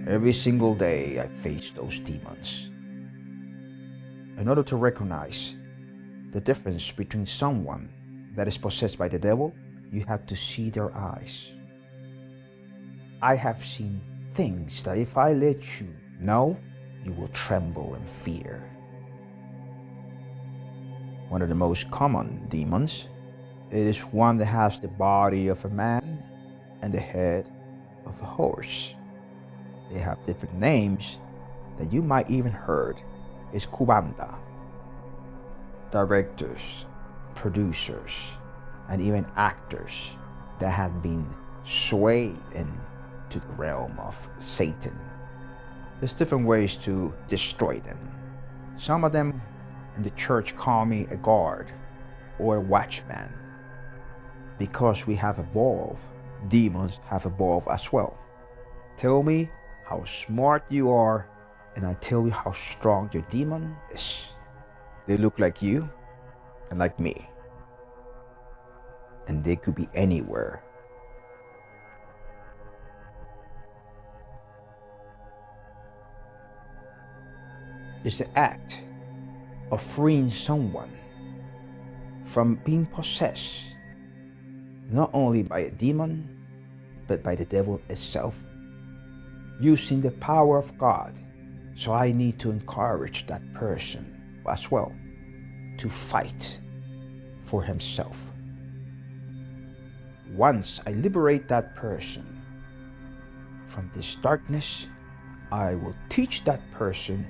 Every single day I face those demons. In order to recognize the difference between someone that is possessed by the devil, you have to see their eyes. I have seen things that if I let you know, you will tremble in fear. One of the most common demons, it is one that has the body of a man and the head of a horse. They have different names that you might even heard is Kubanda. Directors, producers, and even actors that have been swayed into the realm of Satan. There's different ways to destroy them. Some of them in the church call me a guard or a watchman. Because we have evolved, demons have evolved as well. Tell me how smart you are, and I tell you how strong your demon is. They look like you and like me. And they could be anywhere. It's the act of freeing someone from being possessed, not only by a demon, but by the devil itself, using the power of God. So I need to encourage that person as well to fight for himself. Once I liberate that person from this darkness, I will teach that person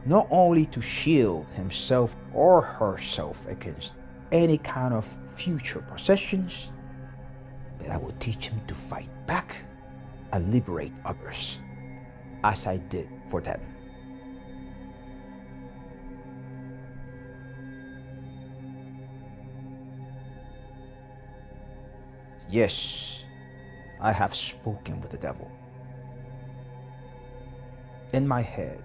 not only to shield himself or herself against any kind of future possessions, but I will teach him to fight back and liberate others, as I did for them. Yes, I have spoken with the devil. In my head,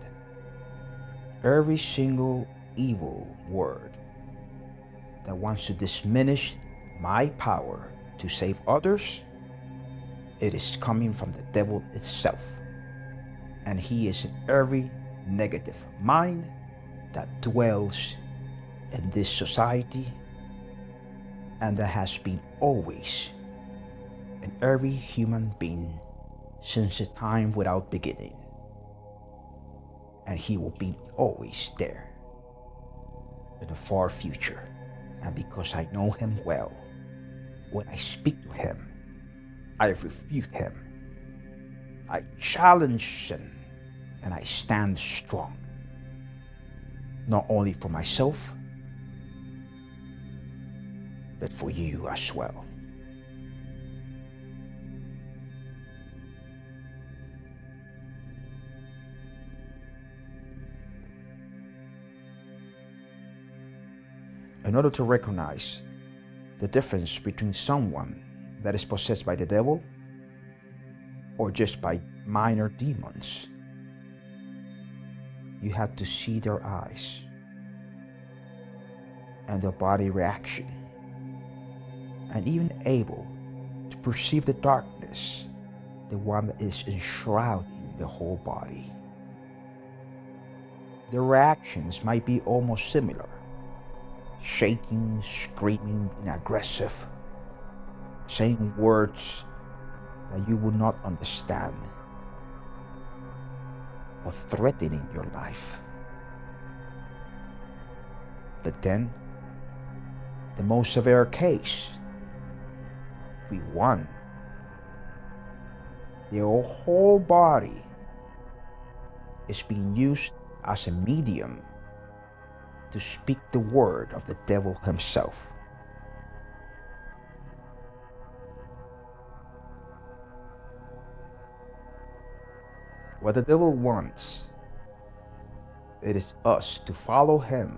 every single evil word that wants to diminish my power to save others, it is coming from the devil itself. And he is in every negative mind that dwells in this society, and that has been always in every human being since the time without beginning. And he will be always there in the far future. And because I know him well, when I speak to him, I refute him, I challenge him, and I stand strong, not only for myself, but for you as well. In order to recognize the difference between someone that is possessed by the devil or just by minor demons, you have to see their eyes and their body reaction, and even able to perceive the darkness, the one that is enshrouding the whole body. The reactions might be almost similar. Shaking, screaming, being aggressive, saying words that you would not understand, or threatening your life. But then, the most severe case, we won. Their whole body is being used as a medium to speak the word of the devil himself. What the devil wants, it is us to follow him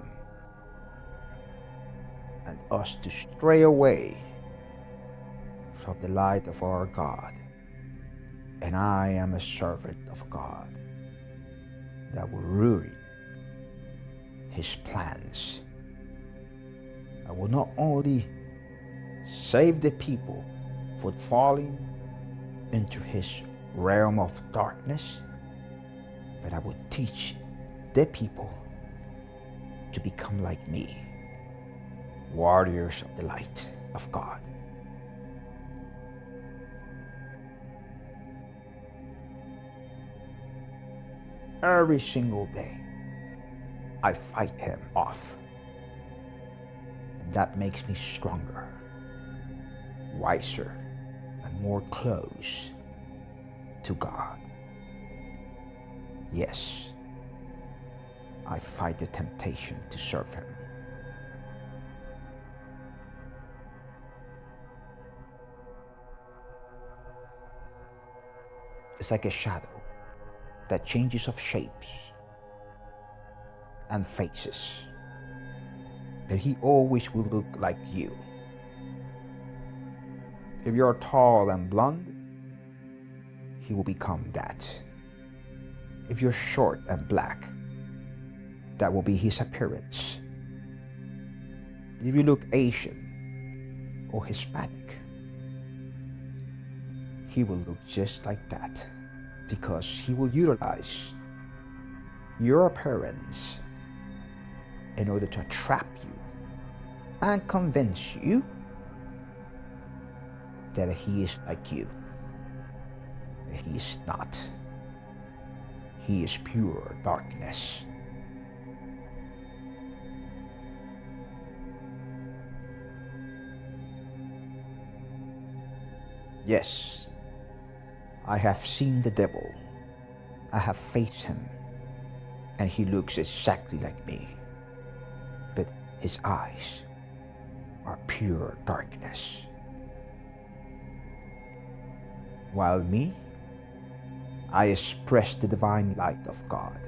and us to stray away from the light of our God. And I am a servant of God that will ruin his plans. I will not only save the people from falling into his realm of darkness, but I will teach the people to become like me, warriors of the light of God. Every single day, I fight him off. And that makes me stronger, wiser, and more close to God. Yes, I fight the temptation to serve him. It's like a shadow that changes of shapes and faces, but he always will look like you. If you're tall and blonde, he will become that. If you're short and black, that will be his appearance. If you look Asian or Hispanic, he will look just like that, because he will utilize your appearance in order to trap you and convince you that he is like you. But he is not. He is pure darkness. Yes, I have seen the devil. I have faced him, and he looks exactly like me. But his eyes are pure darkness. While me, I express the divine light of God.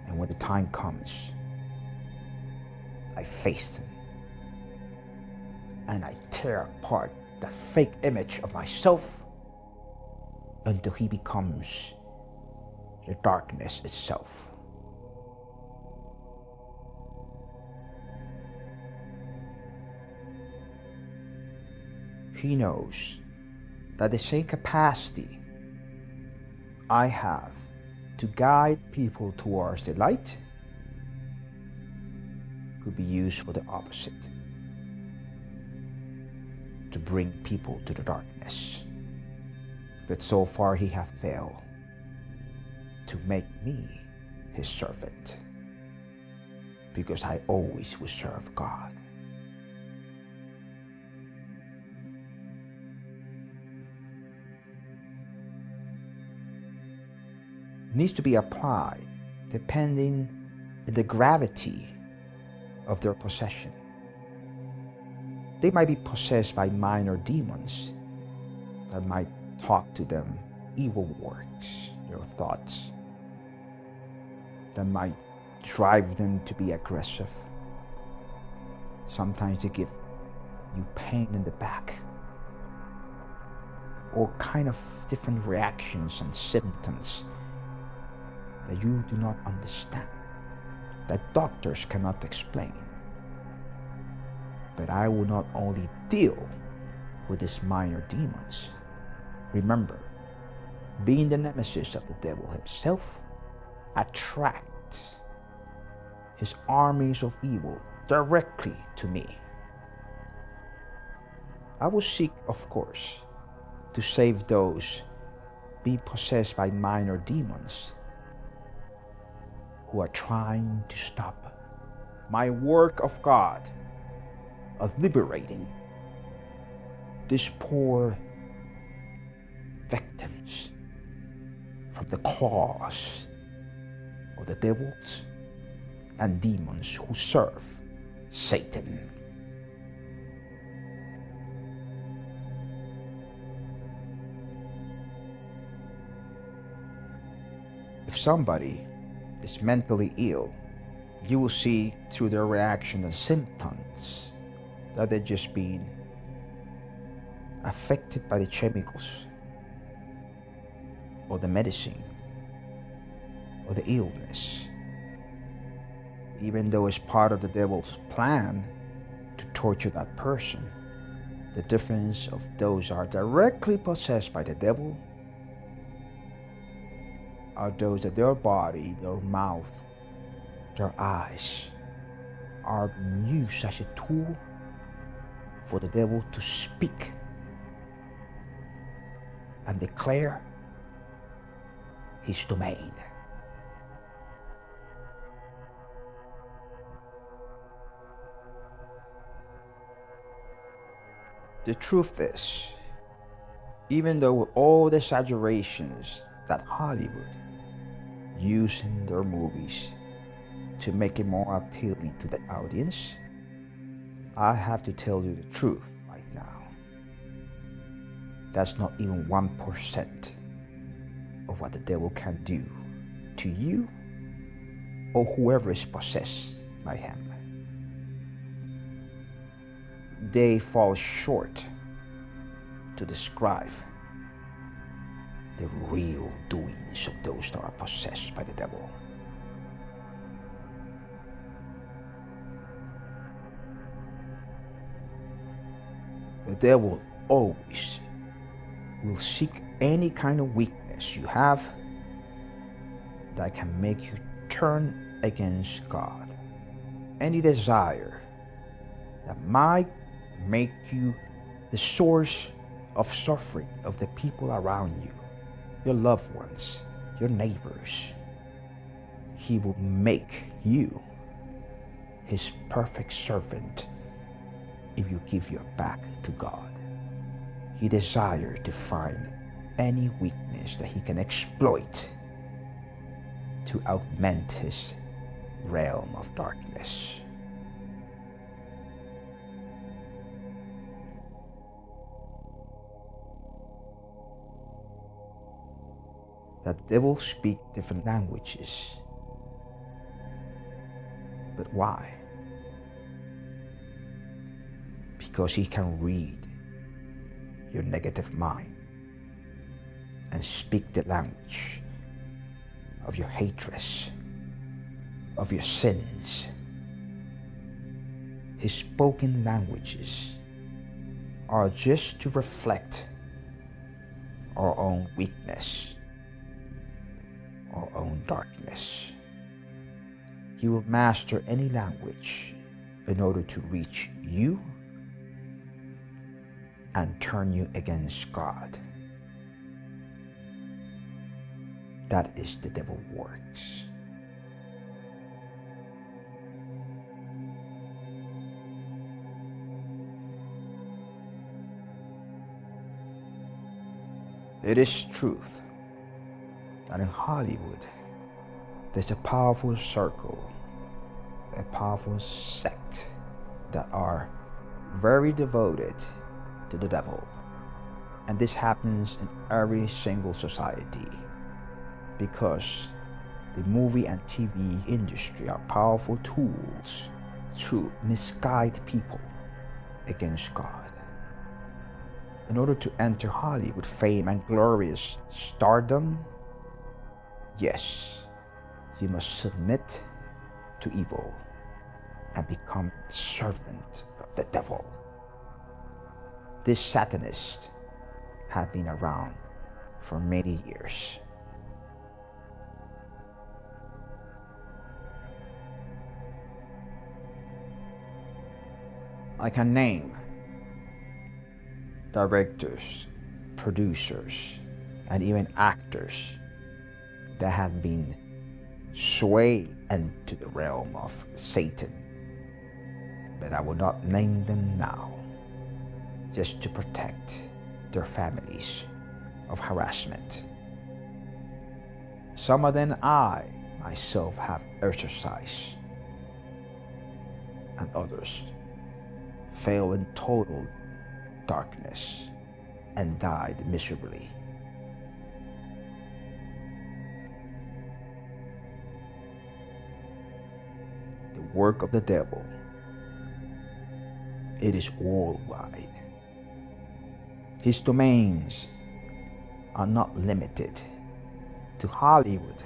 And when the time comes, I face him, and I tear apart that fake image of myself until he becomes the darkness itself. He knows that the same capacity I have to guide people towards the light could be used for the opposite, to bring people to the darkness. But so far he hath failed to make me his servant, because I always will serve God. Needs to be applied depending on the gravity of their possession. They might be possessed by minor demons that might talk to them evil words, their thoughts, that might drive them to be aggressive. Sometimes they give you pain in the back, or kind of different reactions and symptoms that you do not understand, that doctors cannot explain. But I will not only deal with these minor demons. Remember, being the nemesis of the devil himself attracts his armies of evil directly to me. I will seek, of course, to save those being possessed by minor demons who are trying to stop my work of God of liberating these poor victims from the claws of the devils and demons who serve Satan. If somebody is mentally ill, you will see through their reaction and symptoms that they're just being affected by the chemicals or the medicine or the illness, even though it's part of the devil's plan to torture that person. The difference of those are directly possessed by the devil are those that their body, their mouth, their eyes are used as a tool for the devil to speak and declare his domain. The truth is, even though with all the exaggerations that Hollywood use in their movies to make it more appealing to the audience, I have to tell you the truth right now. That's not even 1% of what the devil can do to you or whoever is possessed by him. They fall short to describe the real doings of those that are possessed by the devil. The devil always will seek any kind of weakness you have that can make you turn against God. Any desire that might make you the source of suffering of the people around you, your loved ones, your neighbors. He will make you his perfect servant if you give your back to God. He desires to find any weakness that he can exploit to augment his realm of darkness. That the devil speak different languages. But why? Because he can read your negative mind and speak the language of your hatreds, of your sins. His spoken languages are just to reflect our own weakness, our own darkness. He will master any language in order to reach you and turn you against God. That is the devil works. It is truth that in Hollywood there's a powerful circle, a powerful sect that are very devoted to the devil. And this happens in every single society because the movie and TV industry are powerful tools to misguide people against God. In order to enter Hollywood fame and glorious stardom, yes, you must submit to evil and become the servant of the devil. These Satanists have been around for many years. I can name directors, producers, and even actors that have been swayed into the realm of Satan, but I will not name them now, just to protect their families of harassment. Some of them I myself have exorcised, and others fell in total darkness and died miserably. The work of the devil, it is worldwide. His domains are not limited to Hollywood.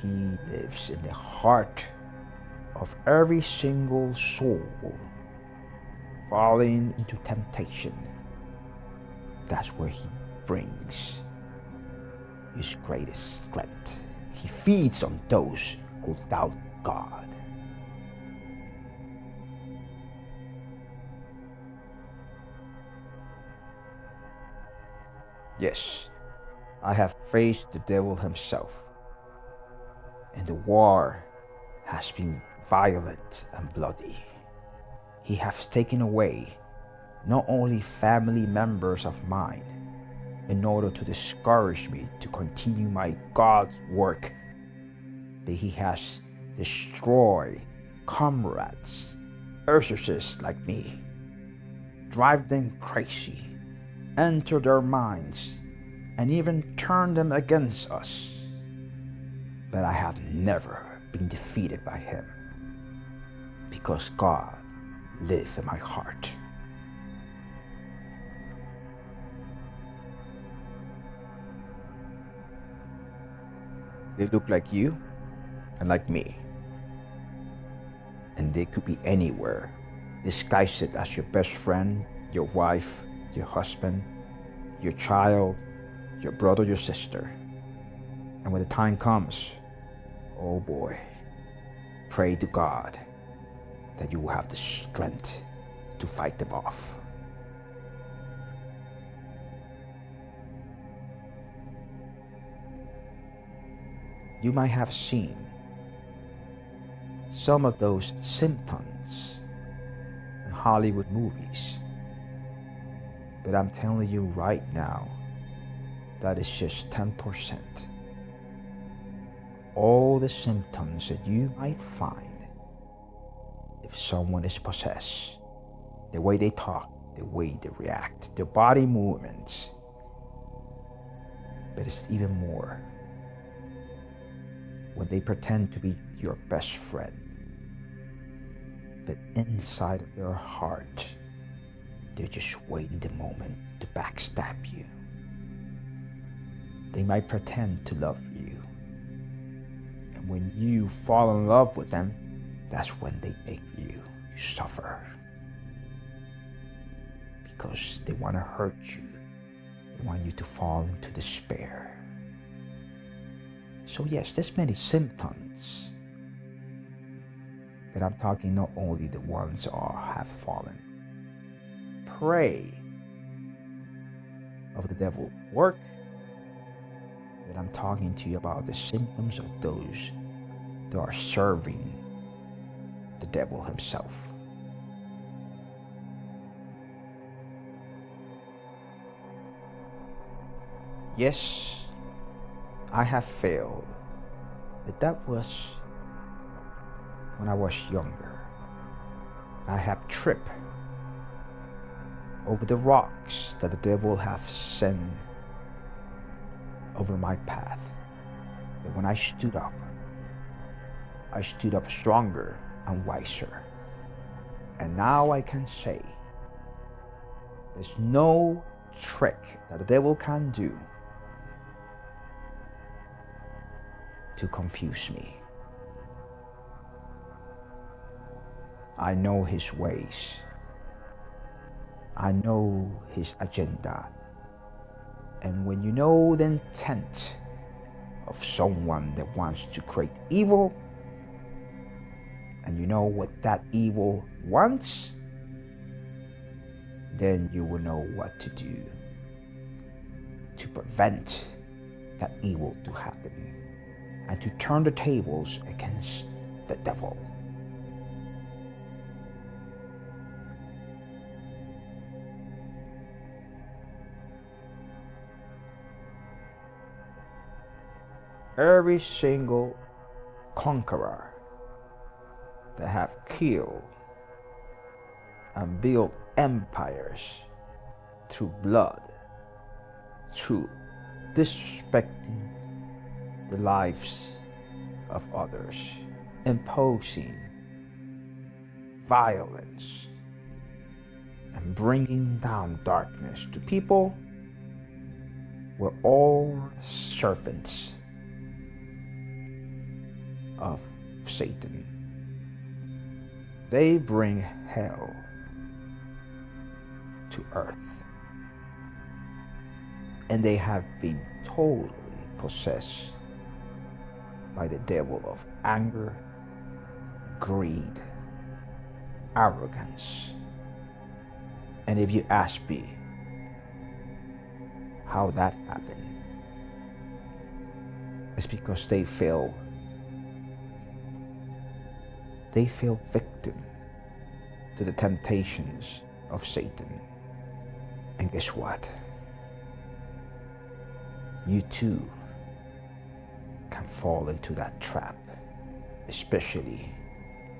He lives in the heart of every single soul falling into temptation. That's where he brings his greatest strength. He feeds on those who doubt God. Yes, I have faced the devil himself, and the war has been violent and bloody. He has taken away not only family members of mine in order to discourage me to continue my God's work, but he has destroyed comrades, exorcists like me, drive them crazy, enter their minds, and even turn them against us. But I have never been defeated by him, because God lives in my heart. They look like you and like me, and they could be anywhere, disguised as your best friend, your wife, your husband, your child, your brother, your sister. And when the time comes, oh boy, pray to God that you will have the strength to fight them off. You might have seen some of those symptoms in Hollywood movies, but I'm telling you right now, that is just 10%. All the symptoms that you might find if someone is possessed, the way they talk, the way they react, their body movements. But it's even more when they pretend to be your best friend, but inside of their heart, they're just waiting the moment to backstab you. They might pretend to love you, and when you fall in love with them, that's when they make you suffer, because they want to hurt you. They want you to fall into despair. So yes, there's many symptoms, but I'm talking not only the ones that have fallen. Pray of the devil's work, but I'm talking to you about the symptoms of those that are serving the devil himself. Yes, I have failed, but that was when I was younger. I have tripped over the rocks that the devil have sent over my path. But when I stood up stronger and wiser. And now I can say, there's no trick that the devil can do to confuse me. I know his ways. I know his agenda. And when you know the intent of someone that wants to create evil, and you know what that evil wants, then you will know what to do to prevent that evil to happen and to turn the tables against the devil. Every single conqueror that have killed and built empires through blood, through disrespecting the lives of others, imposing violence, and bringing down darkness to people, were all servants of Satan. They bring hell to earth, and they have been totally possessed by the devil of anger, greed, arrogance. And if you ask me how that happened, it's because they fell victim to the temptations of Satan. And guess what? You too can fall into that trap, especially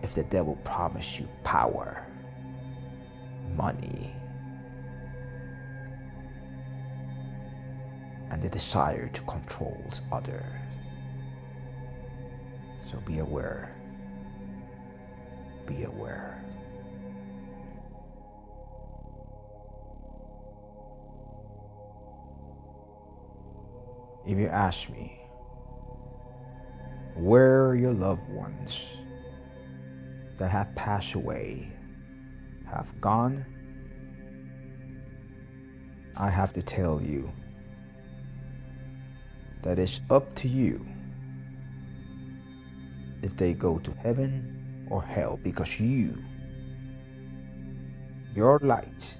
if the devil promised you power, money, and the desire to control others. So be aware. Be aware. If you ask me, where your loved ones that have passed away have gone, I have to tell you that it's up to you if they go to heaven or hell, because your light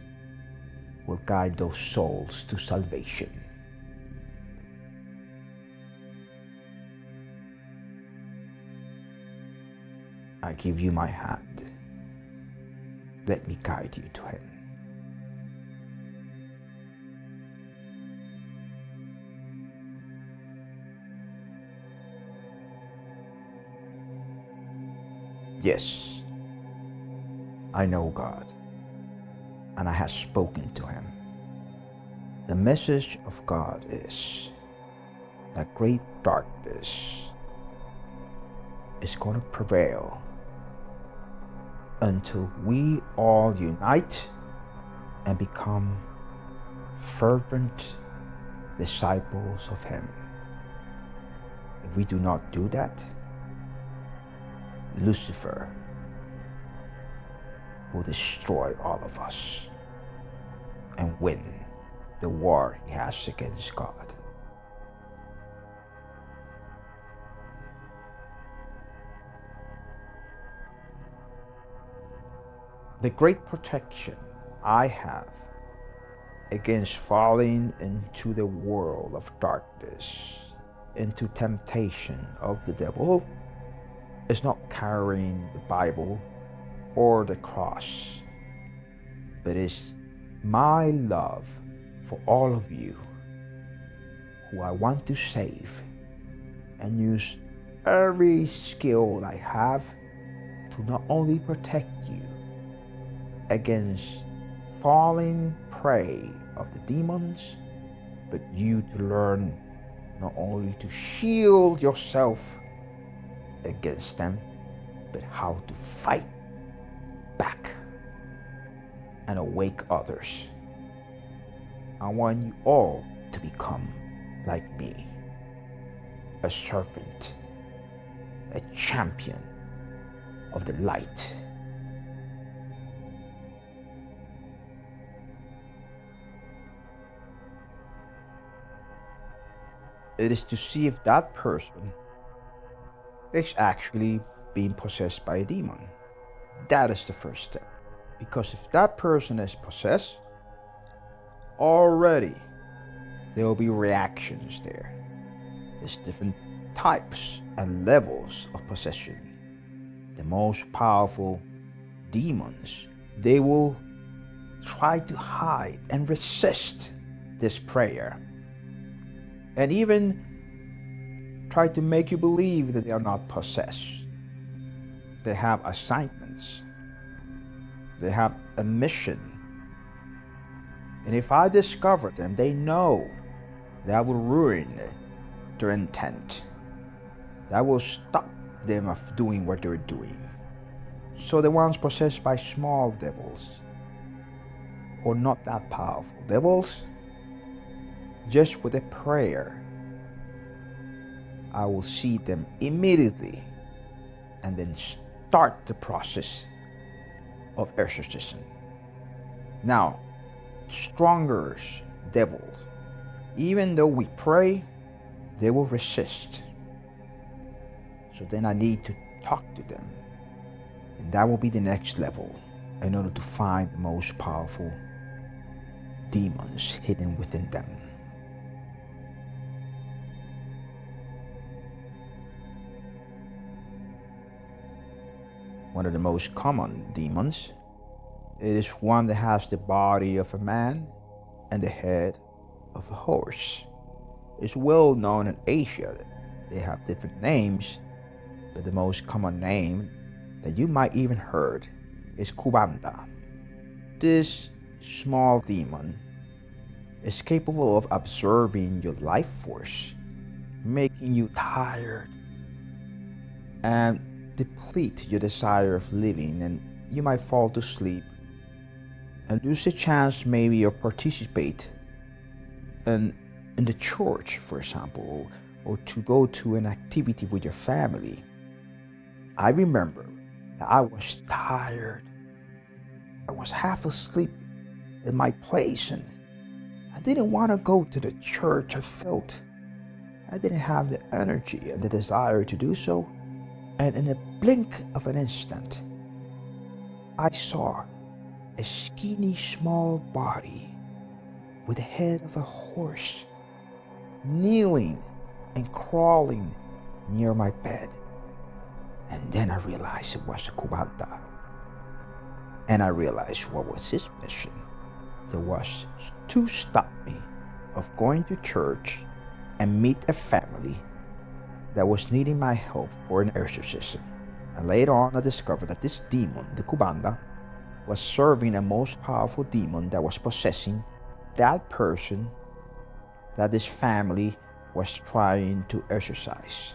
will guide those souls to salvation. I give you my hand. Let me guide you to heaven. Yes, I know God, and I have spoken to Him. The message of God is that great darkness is going to prevail until we all unite and become fervent disciples of Him. If we do not do that, Lucifer will destroy all of us and win the war he has against God. The great protection I have against falling into the world of darkness, into temptation of the devil, is not carrying the Bible or the cross, but is my love for all of you who I want to save, and use every skill I have to not only protect you against falling prey of the demons, but you to learn not only to shield yourself against them, but how to fight back and awake others. I want you all to become like me, a servant, a champion of the light. It is to see if that person is actually being possessed by a demon. That is the first step. Because if that person is possessed, already there will be reactions there. There's different types and levels of possession. The most powerful demons, they will try to hide and resist this prayer, and even try to make you believe that they are not possessed. They have assignments. They have a mission. And if I discover them, they know that will ruin their intent. That will stop them of doing what they're doing. So the ones possessed by small devils, or not that powerful devils, just with a prayer, I will see them immediately and then start the process of exorcism. Now, stronger devils, even though we pray, they will resist. So then I need to talk to them. And that will be the next level in order to find the most powerful demons hidden within them. One of the most common demons, it is one that has the body of a man and the head of a horse. It's well known in Asia. They have different names, but the most common name that you might even heard is Kubanda. This small demon is capable of absorbing your life force, making you tired, and deplete your desire of living, and you might fall to sleep and lose a chance maybe of participate in the church, for example, or to go to an activity with your family. I remember that I was tired. I was half asleep in my place and I didn't want to go to the church. I felt I didn't have the energy and the desire to do so. And in a blink of an instant, I saw a skinny small body with the head of a horse kneeling and crawling near my bed. And then I realized it was a Kubanda. And I realized what was his mission. There was to stop me of going to church and meet a family that was needing my help for an exorcism. And later on I discovered that this demon, the Kubanda, was serving a most powerful demon that was possessing that person that this family was trying to exorcise.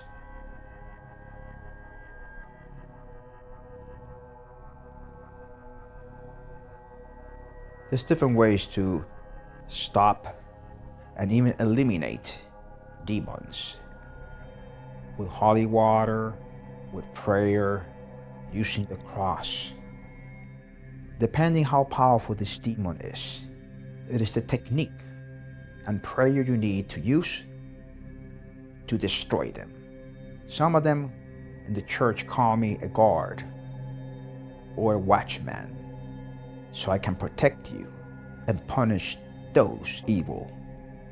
There's different ways to stop and even eliminate demons. With holy water, with prayer, using the cross. Depending how powerful this demon is, it is the technique and prayer you need to use to destroy them. Some of them in the church call me a guard or a watchman, so I can protect you and punish those evil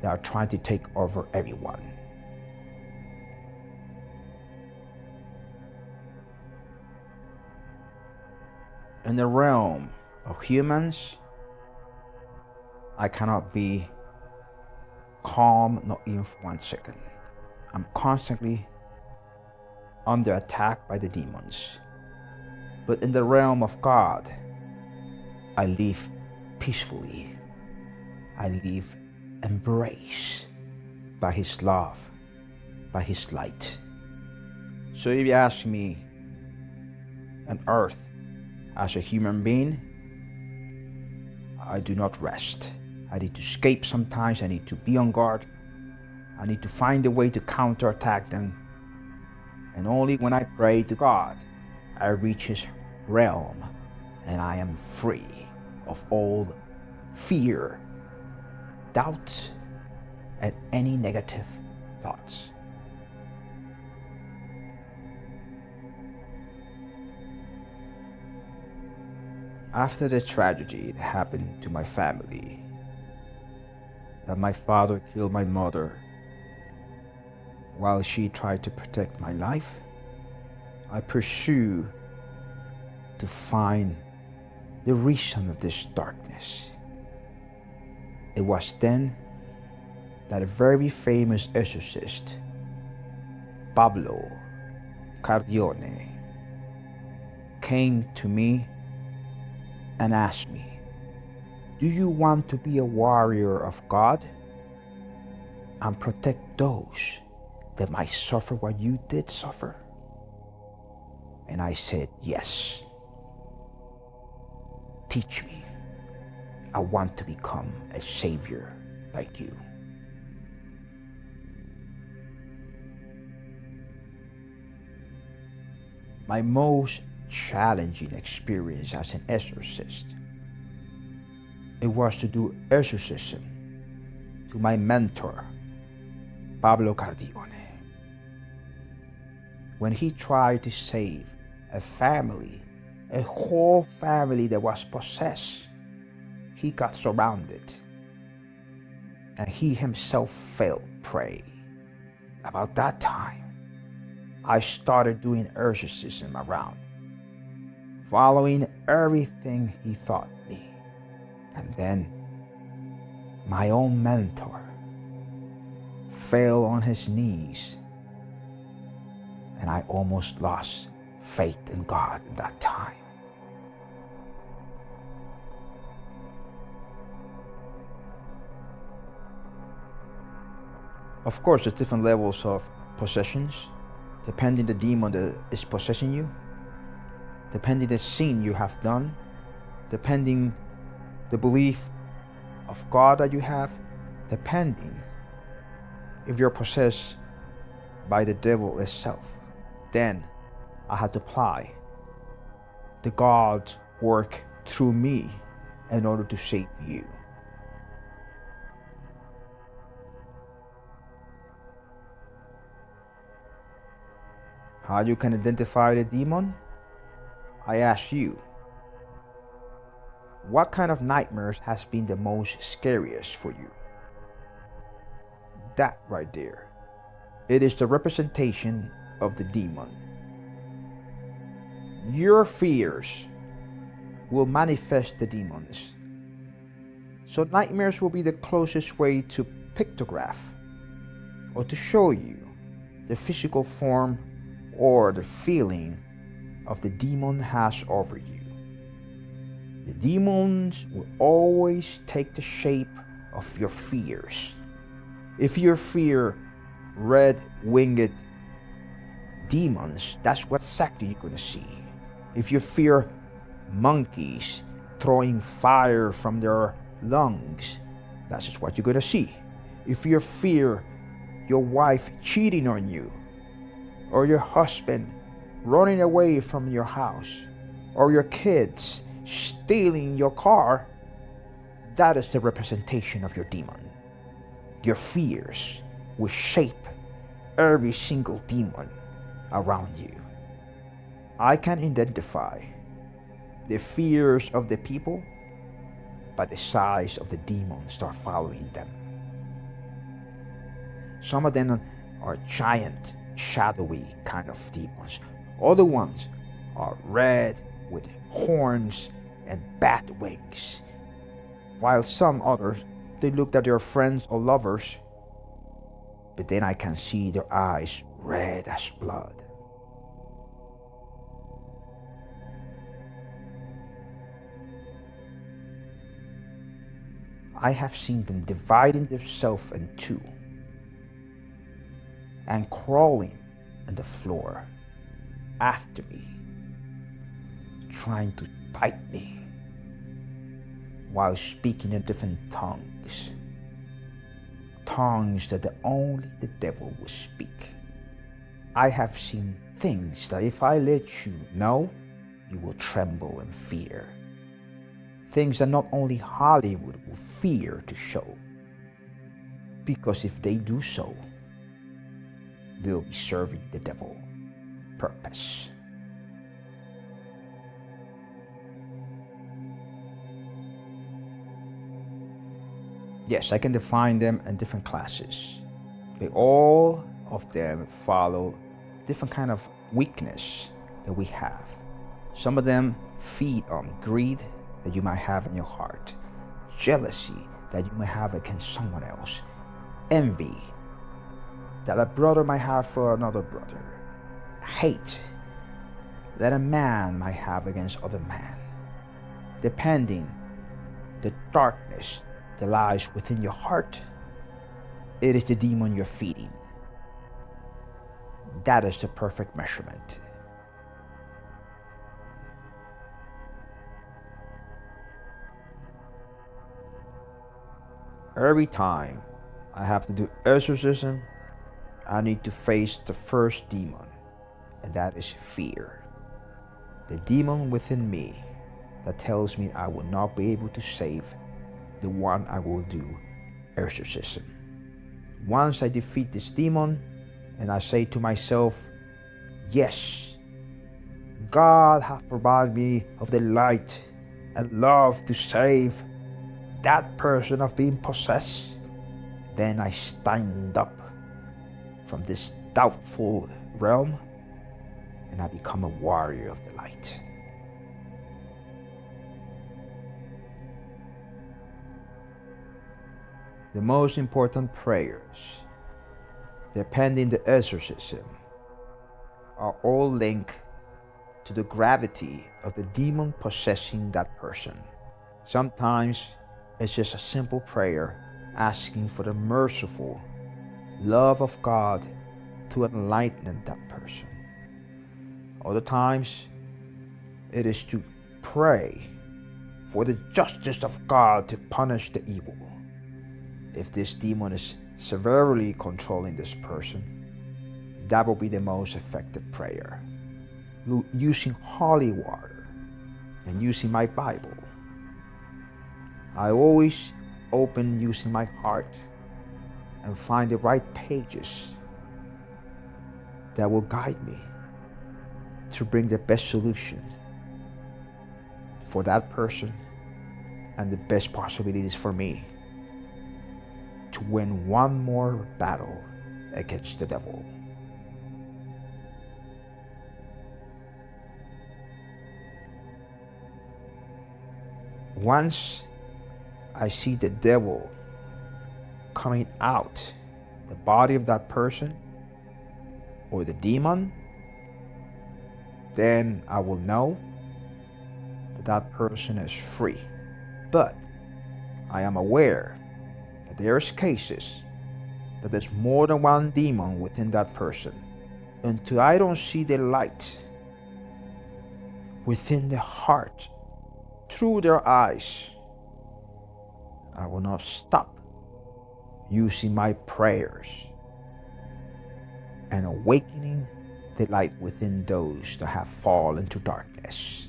that are trying to take over everyone. In the realm of humans, I cannot be calm, not even for 1 second. I'm constantly under attack by the demons. But in the realm of God, I live peacefully. I live embraced by His love, by His light. So if you ask me, on earth, as a human being, I do not rest. I need to escape sometimes. I need to be on guard. I need to find a way to counterattack them. And only when I pray to God, I reach His realm and I am free of all fear, doubt, and any negative thoughts. After the tragedy that happened to my family, that my father killed my mother while she tried to protect my life, I pursued to find the reason of this darkness. It was then that a very famous exorcist, Pablo Cardione, came to me and asked me, "Do you want to be a warrior of God and protect those that might suffer what you did suffer?" And I said, "Yes. Teach me. I want to become a savior like you." My most challenging experience as an exorcist, it was to do exorcism to my mentor, Pablo Cardione. When he tried to save a family, a whole family that was possessed, he got surrounded, and he himself fell prey. About that time, I started doing exorcism around, following everything he taught me. And then my own mentor fell on his knees, and I almost lost faith in God in that time. Of course, there's different levels of possessions, depending the demon that is possessing you, depending the sin you have done, depending the belief of God that you have, depending if you're possessed by the devil itself. Then I had to apply the God's work through me in order to save you. How you can identify the demon? I ask you, what kind of nightmares has been the most scariest for you? That right there, it is the representation of the demon. Your fears will manifest the demons. So nightmares will be the closest way to pictograph or to show you the physical form or the feeling of the demon has over you. The demons will always take the shape of your fears. If you fear red-winged demons, that's what exactly you're going to see. If you fear monkeys throwing fire from their lungs, that's just what you're going to see. If you fear your wife cheating on you, or your husband running away from your house, or your kids stealing your car, that is the representation of your demon. Your fears will shape every single demon around you. I can identify the fears of the people by the size of the demons that are following them. Some of them are giant, shadowy kind of demons. Other ones are red with horns and bat wings. While some others, they looked at their friends or lovers, but then I can see their eyes red as blood. I have seen them dividing themselves in two and crawling on the floor after me, trying to bite me while speaking in different tongues that only the devil will speak. I have seen things that if I let you know, you will tremble in fear. Things that not only Hollywood will fear to show, because if they do so, they'll be serving the devil purpose. Yes, I can define them in different classes, but all of them follow different kind of weakness that we have. Some of them feed on greed that you might have in your heart, jealousy that you might have against someone else, envy that a brother might have for another brother, hate that a man might have against other man. Depending the darkness that lies within your heart, it is the demon you're feeding. That is the perfect measurement. Every time I have to do exorcism, I need to face the first demon, and that is fear. The demon within me that tells me I will not be able to save the one I will do exorcism. Once I defeat this demon and I say to myself, yes, God has provided me of the light and love to save that person of being possessed, then I stand up from this doubtful realm and I become a warrior of the light. The most important prayers, depending the exorcism, are all linked to the gravity of the demon possessing that person. Sometimes it's just a simple prayer asking for the merciful love of God to enlighten that person. Other times it is to pray for the justice of God to punish the evil. If this demon is severely controlling this person, that will be the most effective prayer. Using holy water and using my Bible. I always open using my heart and find the right pages that will guide me to bring the best solution for that person and the best possibilities for me to win one more battle against the devil. Once I see the devil coming out the body of that person or the demon, then I will know that that person is free. But I am aware that there's cases that there's more than one demon within that person. Until I don't see the light within the heart through their eyes, I will not stop using my prayers and awakening the light within those that have fallen into darkness.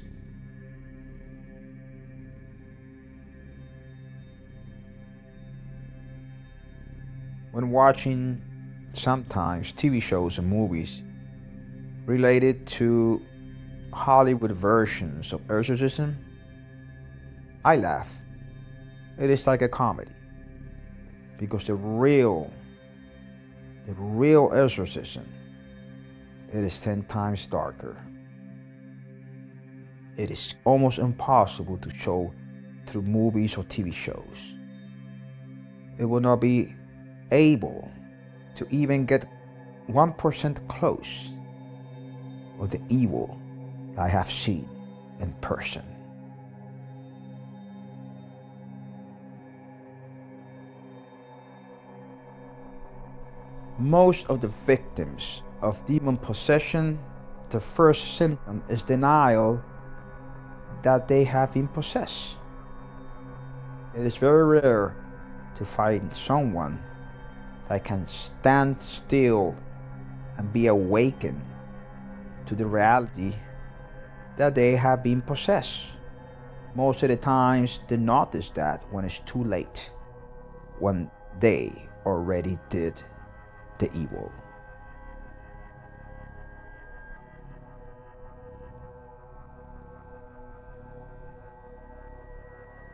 When watching sometimes TV shows and movies related to Hollywood versions of exorcism, I laugh. It is like a comedy, because the real exorcism, it is 10 times darker. It is almost impossible to show through movies or TV shows. It will not be able to even get 1% close of the evil I have seen in person. Most of the victims of demon possession, the first symptom is denial that they have been possessed. It is very rare to find someone that can stand still and be awakened to the reality that they have been possessed. Most of the times they notice that when it's too late, when they already did the evil.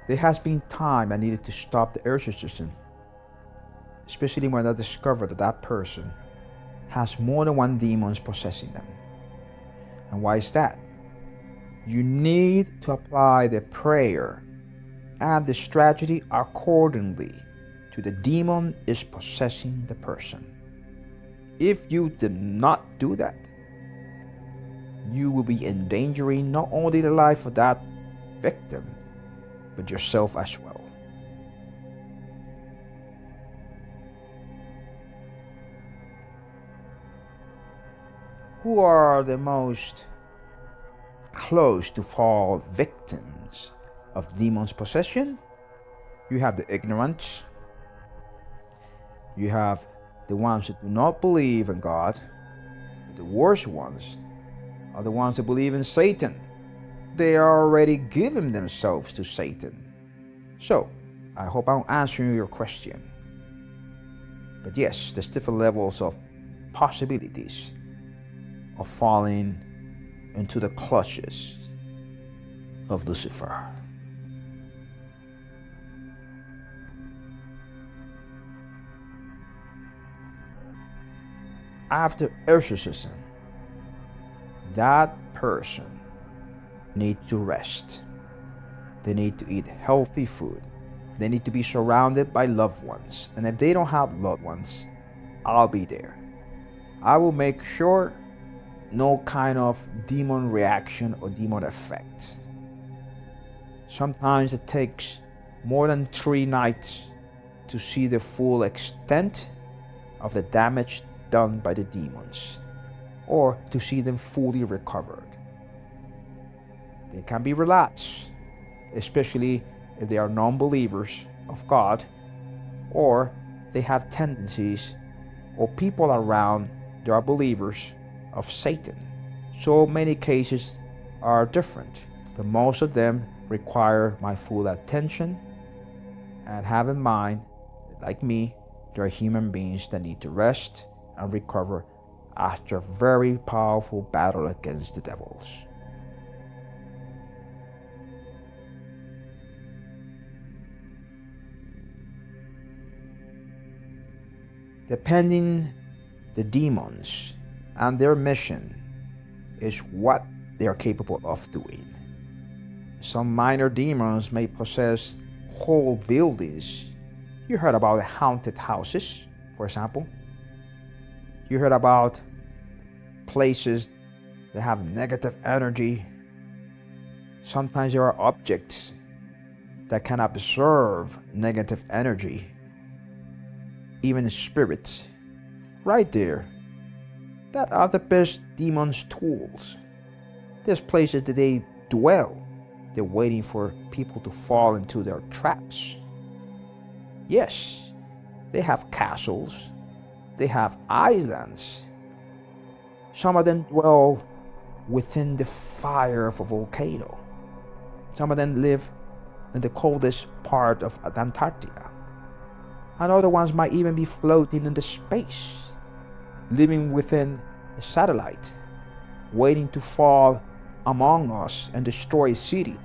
There has been time I needed to stop the exorcism, especially when I discovered that that person has more than one demon possessing them. And why is that? You need to apply the prayer and the strategy accordingly to the demon is possessing the person. If you did not do that, you will be endangering not only the life of that victim, but yourself as well. Who are the most close to fall victims of demons' possession? You have the ignorant. You have the ones that do not believe in God. But the worst ones are the ones that believe in Satan. They are already giving themselves to Satan. So, I hope I'm answering your question. But yes, there's different levels of possibilities of falling into the clutches of Lucifer. After exorcism, that person needs to rest. They need to eat healthy food. They need to be surrounded by loved ones. And if they don't have loved ones, I'll be there. I will make sure no kind of demon reaction or demon effect. Sometimes it takes more than 3 nights to see the full extent of the damage done by the demons, or to see them fully recovered. They can be relapsed, especially if they are non-believers of God, or they have tendencies or people around that are believers of Satan. So many cases are different, but most of them require my full attention. And have in mind, like me, they are human beings that need to rest and recover after a very powerful battle against the devils. Depending the demons and their mission is what they are capable of doing. Some minor demons may possess whole buildings. You heard about haunted houses, for example. You heard about places that have negative energy. Sometimes there are objects that can absorb negative energy. Even spirits. Right there. That are the best demons' tools. There's places that they dwell. They're waiting for people to fall into their traps. Yes, they have castles. They have islands. Some of them dwell within the fire of a volcano. Some of them live in the coldest part of Antarctica. And other ones might even be floating in the space, living within a satellite, waiting to fall among us and destroy a city.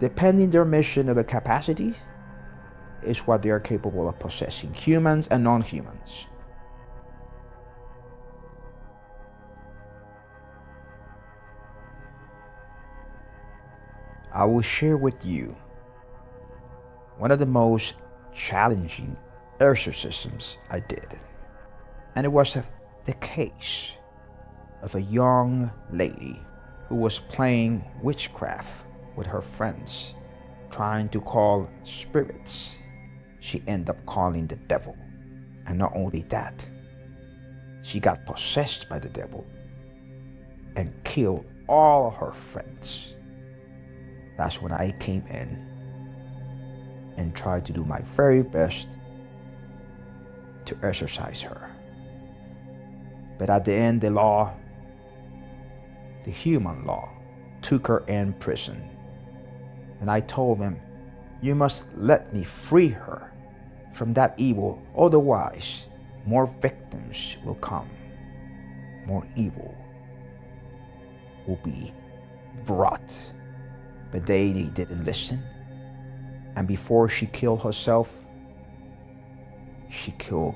Depending their mission or their capacities is what they are capable of possessing, humans and non-humans. I will share with you one of the most challenging exorcisms I did. And it was the case of a young lady who was playing witchcraft with her friends, trying to call spirits. She ended up calling the devil. And not only that, she got possessed by the devil and killed all her friends. That's when I came in and tried to do my very best to exorcise her. But at the end, the law, the human law, took her in prison. And I told them, you must let me free her from that evil, otherwise more victims will come. More evil will be brought. But they didn't listen. And before she killed herself, she killed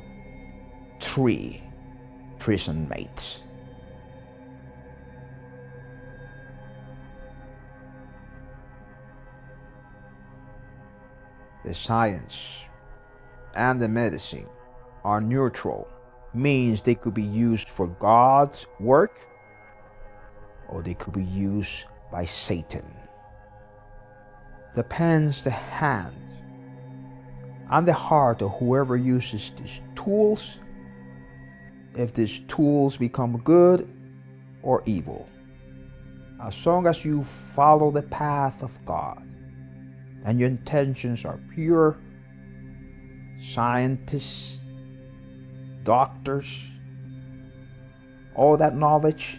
3 prison mates. The science and the medicine are neutral, means they could be used for God's work or they could be used by Satan. Depends the hand and the heart of whoever uses these tools, if these tools become good or evil. As long as you follow the path of God and your intentions are pure, scientists, doctors, all that knowledge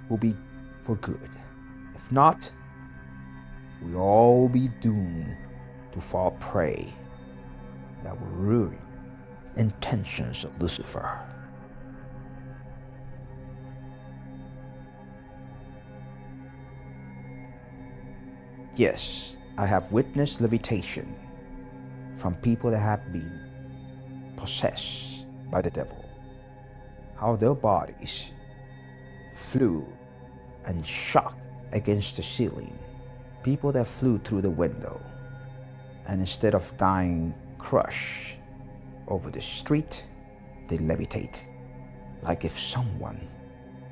will be for good. If not, we all be doomed to fall prey that will ruin intentions of Lucifer. Yes, I have witnessed levitation from people that have been possessed by the devil. How their bodies flew and shot against the ceiling. People that flew through the window, and instead of dying crushed over the street, they levitate, like if someone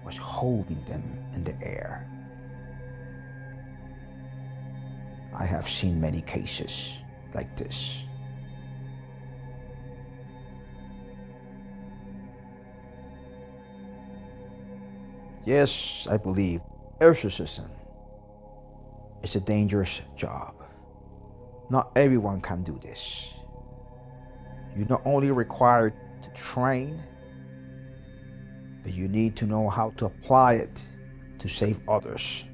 was holding them in the air. I have seen many cases like this. Yes, I believe exorcism is a dangerous job. Not everyone can do this. You're not only required to train, but you need to know how to apply it to save others.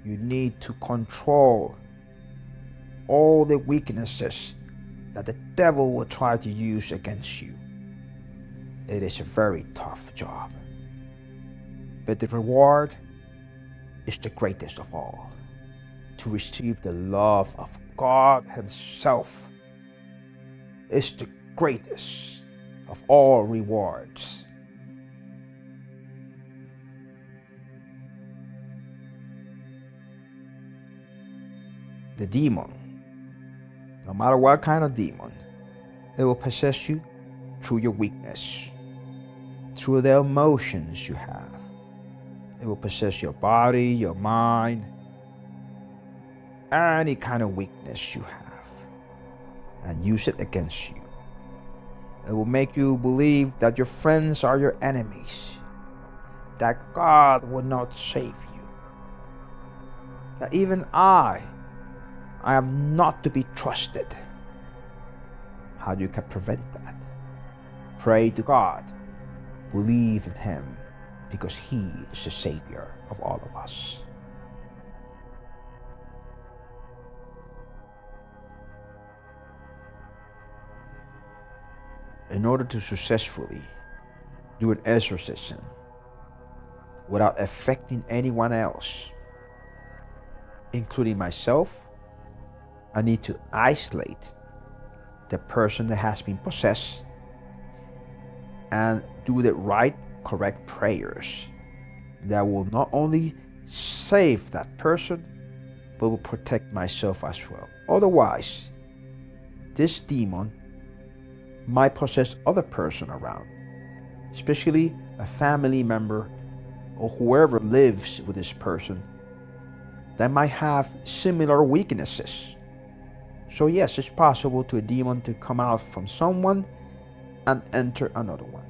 You need to control all the weaknesses that the devil will try to use against you. It is a very tough job, but the reward is the greatest of all. To receive the love of God Himself is the greatest of all rewards. The demon, no matter what kind of demon, it will possess you through your weakness, through the emotions you have. It will possess your body, your mind, any kind of weakness you have, and use it against you. It will make you believe that your friends are your enemies, that God will not save you, that even I am not to be trusted. How you can prevent that? Pray to God, believe in Him, because He is the Savior of all of us. In order to successfully do an exorcism without affecting anyone else, including myself, I need to isolate the person that has been possessed and do the right, correct prayers that will not only save that person, but will protect myself as well. Otherwise, this demon might possess other person around, especially a family member or whoever lives with this person that might have similar weaknesses. So yes, it's possible to a demon to come out from someone and enter another one.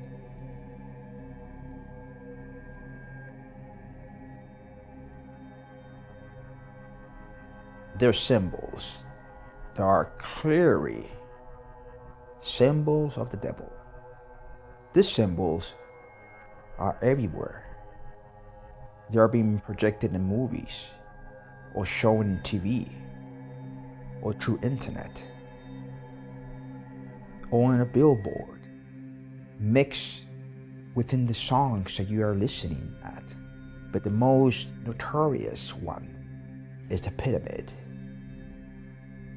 They're symbols. There are clearly symbols of the devil. These symbols are everywhere. They are being projected in movies or shown in TV or through internet or on a billboard, mixed within the songs that you are listening at. But the most notorious one is the pyramid,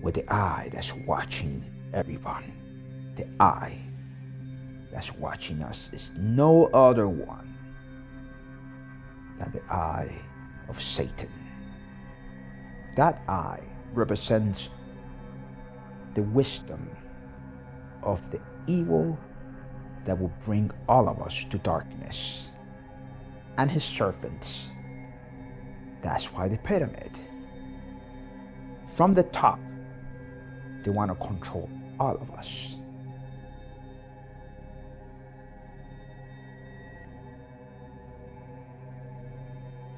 with the eye that's watching everyone. The eye that's watching us is no other one than the eye of Satan. That eye represents the wisdom of the evil that will bring all of us to darkness, and his servants. That's why the pyramid. From the top, they want to control all of us.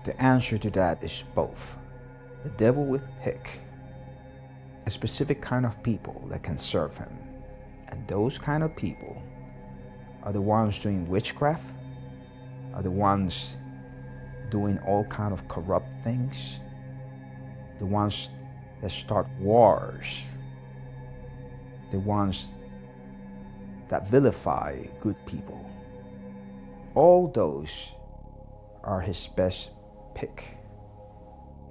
The answer to that is both. The devil will pick a specific kind of people that can serve him, and those kind of people are the ones doing witchcraft, are the ones doing all kind of corrupt things, the ones that start wars, the ones that vilify good people. All those are his best pick.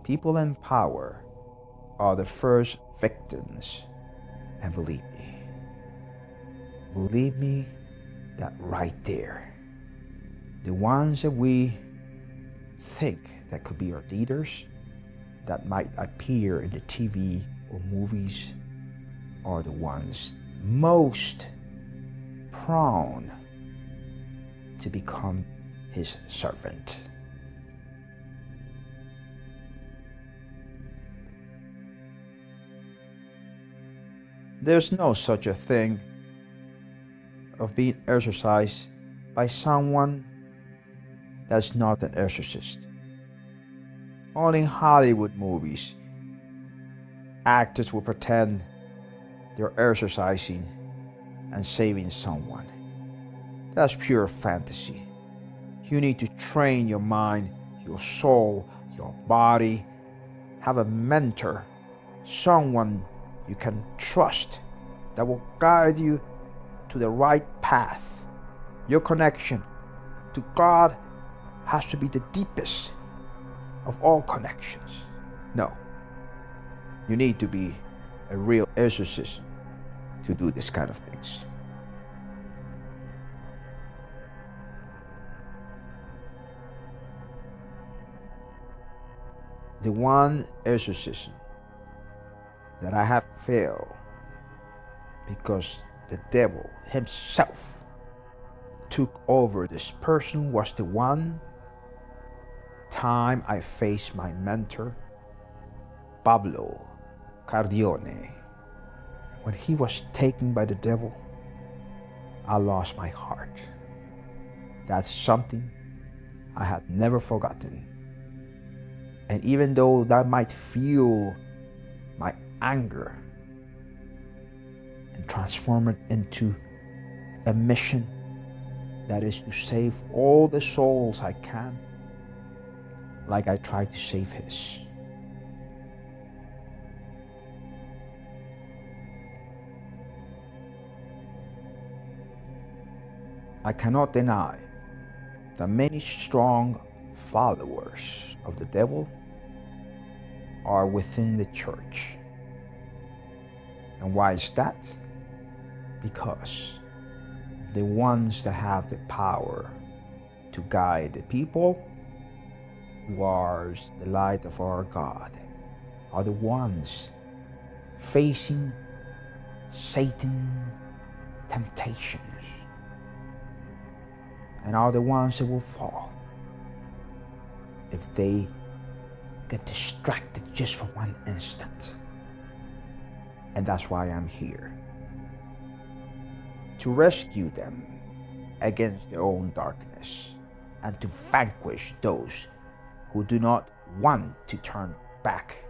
People in power are the first victims, and believe me that right there, the ones that we think that could be our leaders, that might appear in the TV or movies, are the ones most prone to become his servant. There's no such a thing of being exorcised by someone that's not an exorcist. Only in Hollywood movies, actors will pretend they're exorcising and saving someone. That's pure fantasy. You need to train your mind, your soul, your body. Have a mentor, someone you can trust that will guide you to the right path. Your connection to God has to be the deepest of all connections. No, you need to be a real exorcist to do this kind of things. The one exorcism that I have failed because the devil himself took over this person was the one time I faced my mentor, Pablo Cardione. When he was taken by the devil, I lost my heart. That's something I had never forgotten. And even though that might fuel my anger and transform it into a mission that is to save all the souls I can, like I tried to save his. I cannot deny that many strong followers of the devil are within the church. And why is that? Because the ones that have the power to guide the people, who are the light of our God, are the ones facing Satan's temptations, and are the ones that will fall if they get distracted just for one instant. And that's why I'm here, to rescue them against their own darkness and to vanquish those who do not want to turn back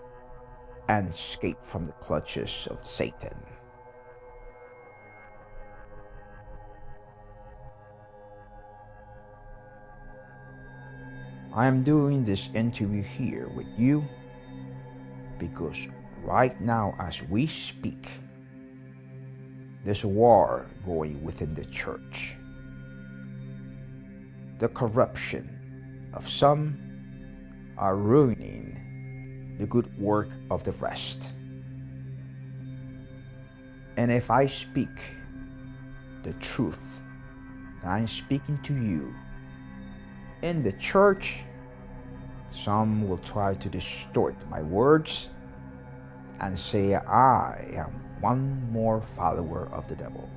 and escape from the clutches of Satan. I am doing this interview here with you because right now, as we speak, there's a war going within the church. The corruption of some are ruining the good work of the rest. And if I speak the truth that I'm speaking to you in the church, some will try to distort my words and say I am one more follower of the devil.